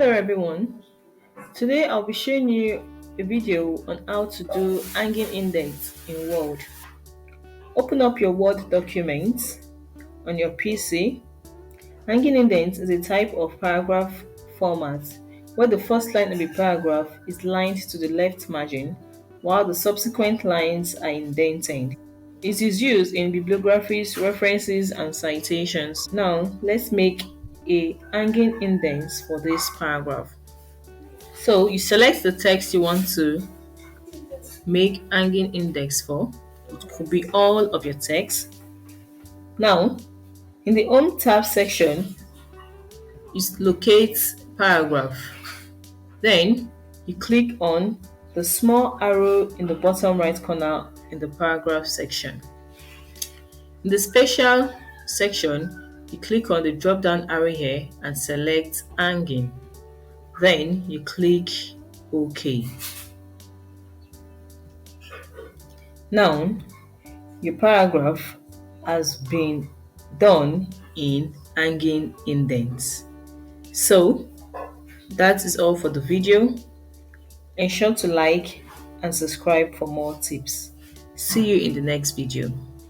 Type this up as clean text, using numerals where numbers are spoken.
Hello everyone, today I'll be showing you a video on how to do hanging indents in Word. Open up your Word document on your PC. Hanging indent is a type of paragraph format where the first line of a paragraph is lined to the left margin while the subsequent lines are indented. It is used in bibliographies, references, and citations. Now, let's make a hanging indent for this paragraph. So you select the text you want to make hanging index for. It could be all of your text. Now, in the Home tab section, you locate paragraph. Then you click on the small arrow in the bottom right corner in the paragraph section. In the special section, you click on the drop down arrow here and select hanging. Then you click OK. Now, your paragraph has been done in hanging indents. So that is all for the video. Ensure to like and subscribe for more tips. See you in the next video.